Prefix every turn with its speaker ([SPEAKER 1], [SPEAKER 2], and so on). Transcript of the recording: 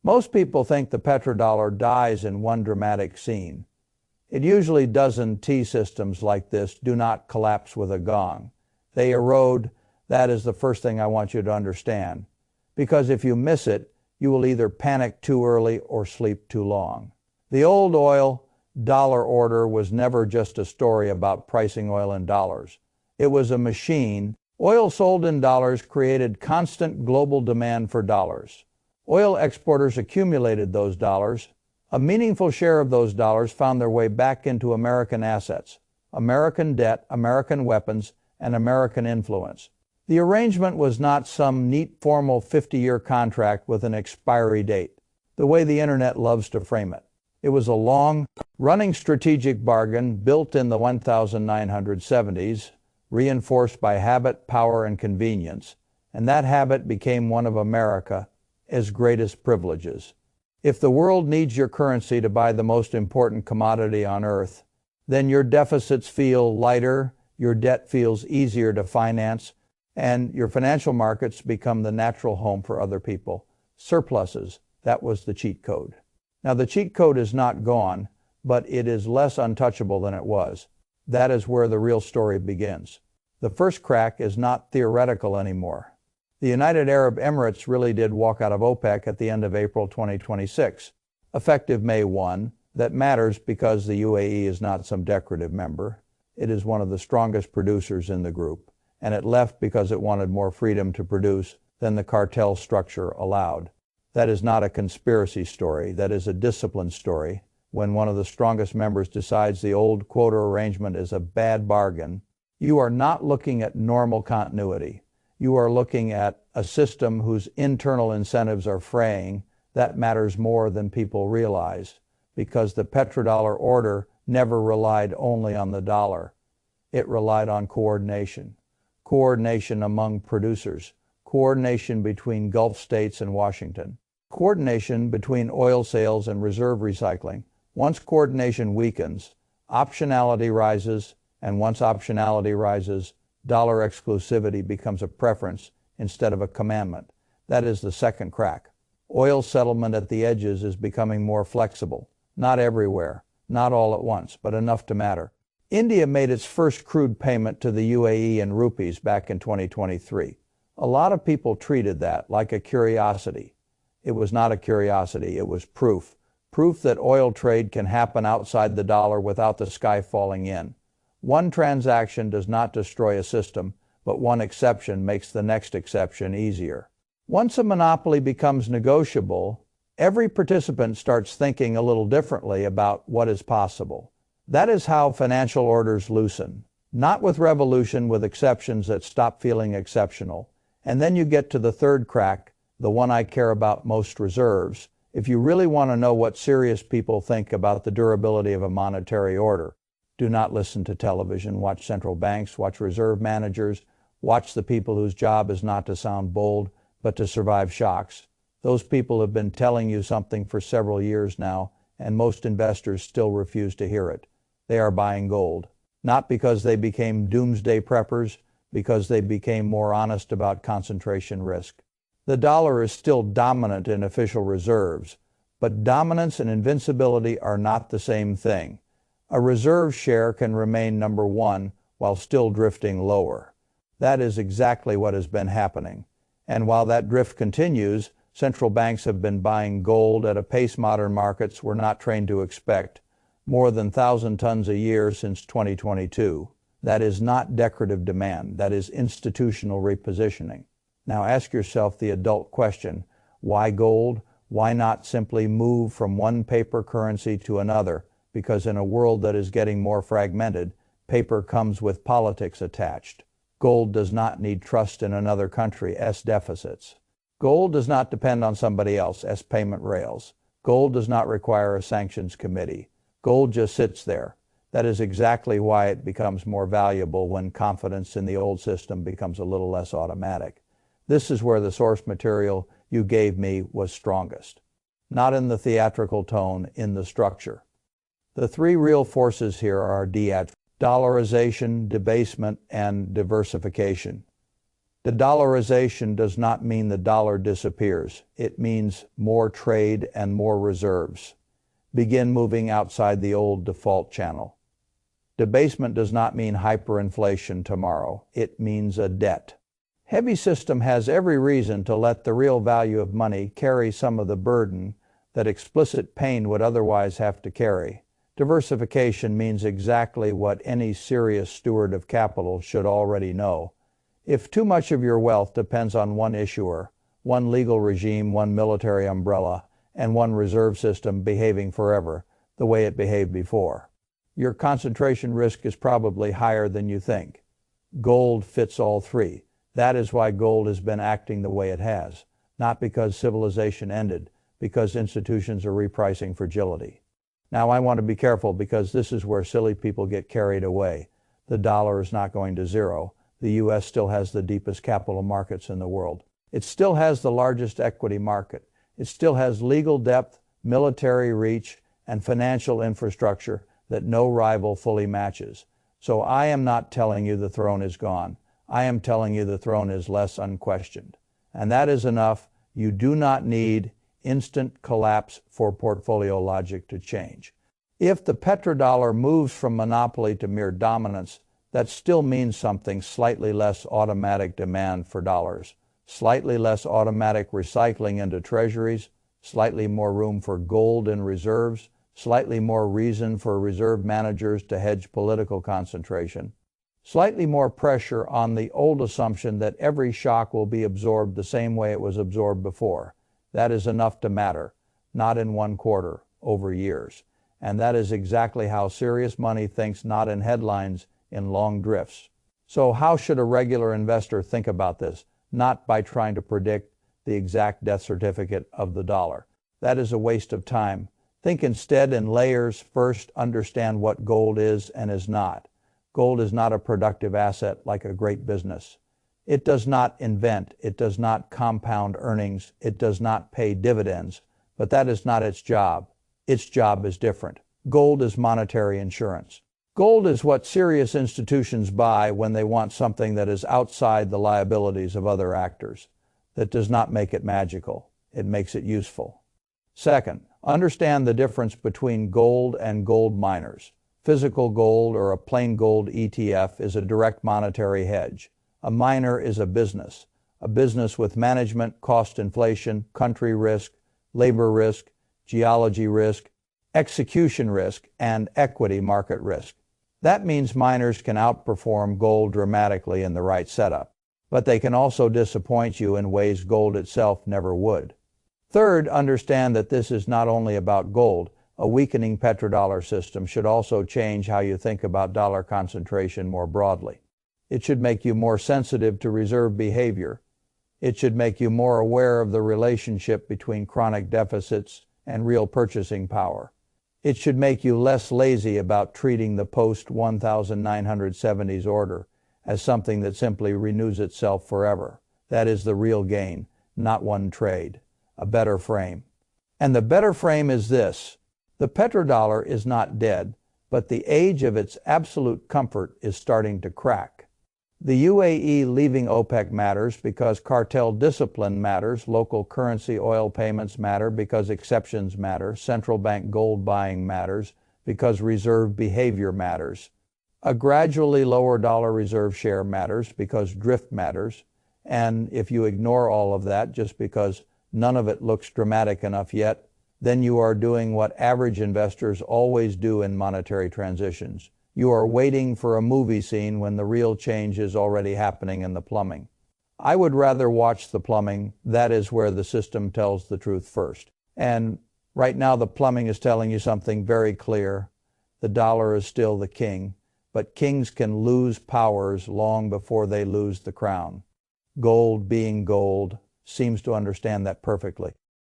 [SPEAKER 1] Most people think the petrodollar dies in one dramatic scene. It usually doesn't. T systems like this do not collapse with a gong. They erode. That is the first thing I want you to understand. Because if you miss it, you will either panic too early or sleep too long. The old oil dollar order was never just a story about pricing oil in dollars. It was a machine. Oil sold in dollars created constant global demand for dollars. Oil exporters accumulated those dollars. A meaningful share of those dollars found their way back into American assets, American debt, American weapons, and American influence. The arrangement was not some neat formal 50-year contract with an expiry date, the way the internet loves to frame it. It was a long-running strategic bargain built in the 1970s, reinforced by habit, power, and convenience, and that habit became one of America's greatest privileges. If the world needs your currency to buy the most important commodity on earth, then your deficits feel lighter, your debt feels easier to finance, and your financial markets become the natural home for other people. Surpluses, that was the cheat code. Now the cheat code is not gone, but it is less untouchable than it was. That is where the real story begins. The first crack is not theoretical anymore. The United Arab Emirates really did walk out of OPEC at the end of April 2026, effective May 1. That matters because the UAE is not some decorative member. It is one of the strongest producers in the group, and it left because it wanted more freedom to produce than the cartel structure allowed. That is not a conspiracy story. That is a discipline story. When one of the strongest members decides the old quota arrangement is a bad bargain, you are not looking at normal continuity. You are looking at a system whose internal incentives are fraying. That matters more than people realize, because the petrodollar order never relied only on the dollar. It relied on coordination. Coordination among producers. Coordination between Gulf states and Washington. Coordination between oil sales and reserve recycling. Once coordination weakens, optionality rises, and once optionality rises, dollar exclusivity becomes a preference instead of a commandment. That is the second crack. Oil settlement at the edges is becoming more flexible. Not everywhere, not all at once, but enough to matter. India made its first crude payment to the UAE in rupees back in 2023. A lot of people treated that like a curiosity. It was not a curiosity, it was proof. Proof that oil trade can happen outside the dollar without the sky falling in. One transaction does not destroy a system, but one exception makes the next exception easier. Once a monopoly becomes negotiable, every participant starts thinking a little differently about what is possible. That is how financial orders loosen. Not with revolution, with exceptions that stop feeling exceptional. And then you get to the third crack, the one I care about most, reserves. If you really want to know what serious people think about the durability of a monetary order, do not listen to television, watch central banks, watch reserve managers, watch the people whose job is not to sound bold, but to survive shocks. Those people have been telling you something for several years now, and most investors still refuse to hear it. They are buying gold, not because they became doomsday preppers, because they became more honest about concentration risk. The dollar is still dominant in official reserves, but dominance and invincibility are not the same thing. A reserve share can remain number one while still drifting lower. That is exactly what has been happening. And while that drift continues, central banks have been buying gold at a pace modern markets were not trained to expect, more than 1,000 tons a year since 2022. That is not decorative demand. That is institutional repositioning. Now ask yourself the adult question, why gold? Why not simply move from one paper currency to another? Because in a world that is getting more fragmented, paper comes with politics attached. Gold does not need trust in another country's deficits. Gold does not depend on somebody else's payment rails. Gold does not require a sanctions committee. Gold just sits there. That is exactly why it becomes more valuable when confidence in the old system becomes a little less automatic. This is where the source material you gave me was strongest. Not in the theatrical tone, in the structure. The three real forces here are dollarization, debasement, and diversification. De-dollarization does not mean the dollar disappears. It means more trade and more reserves. Begin moving outside the old default channel. Debasement does not mean hyperinflation tomorrow. It means a debt. Heavy system has every reason to let the real value of money carry some of the burden that explicit pain would otherwise have to carry. Diversification means exactly what any serious steward of capital should already know. If too much of your wealth depends on one issuer, one legal regime, one military umbrella, and one reserve system behaving forever the way it behaved before, your concentration risk is probably higher than you think. Gold fits all three. That is why gold has been acting the way it has, not because civilization ended, because institutions are repricing fragility. Now I want to be careful because this is where silly people get carried away. The dollar is not going to zero. The U.S. still has the deepest capital markets in the world. It still has the largest equity market. It still has legal depth, military reach, and financial infrastructure that no rival fully matches. So I am not telling you the throne is gone. I am telling you the throne is less unquestioned. And that is enough. You do not need instant collapse for portfolio logic to change. If the petrodollar moves from monopoly to mere dominance, that still means something: slightly less automatic demand for dollars, slightly less automatic recycling into treasuries, slightly more room for gold in reserves, slightly more reason for reserve managers to hedge political concentration, slightly more pressure on the old assumption that every shock will be absorbed the same way it was absorbed before. That is enough to matter, not in one quarter, over years. And that is exactly how serious money thinks, not in headlines, in long drifts. So how should a regular investor think about this? Not by trying to predict the exact death certificate of the dollar. That is a waste of time. Think instead in layers. First, understand what gold is and is not. Gold is not a productive asset like a great business. It does not invent. It does not compound earnings. It does not pay dividends. But that is not its job. Its job is different. Gold is monetary insurance. Gold is what serious institutions buy when they want something that is outside the liabilities of other actors. That does not make it magical. It makes it useful. Second, understand the difference between gold and gold miners. Physical gold, or a plain gold ETF, is a direct monetary hedge. A miner is a business with management, cost inflation, country risk, labor risk, geology risk, execution risk, and equity market risk. That means miners can outperform gold dramatically in the right setup, but they can also disappoint you in ways gold itself never would. Third, understand that this is not only about gold. A weakening petrodollar system should also change how you think about dollar concentration more broadly. It should make you more sensitive to reserve behavior. It should make you more aware of the relationship between chronic deficits and real purchasing power. It should make you less lazy about treating the post-1970s order as something that simply renews itself forever. That is the real gain, not one trade. A better frame. And the better frame is this: the petrodollar is not dead, but the age of its absolute comfort is starting to crack. The UAE leaving OPEC matters because cartel discipline matters, local currency oil payments matter because exceptions matter, central bank gold buying matters because reserve behavior matters. A gradually lower dollar reserve share matters because drift matters, and if you ignore all of that just because none of it looks dramatic enough yet, then you are doing what average investors always do in monetary transitions. You are waiting for a movie scene when the real change is already happening in the plumbing. I would rather watch the plumbing. That is where the system tells the truth first. And right now the plumbing is telling you something very clear. The dollar is still the king, but kings can lose powers long before they lose the crown. Gold, being gold, seems to understand that perfectly.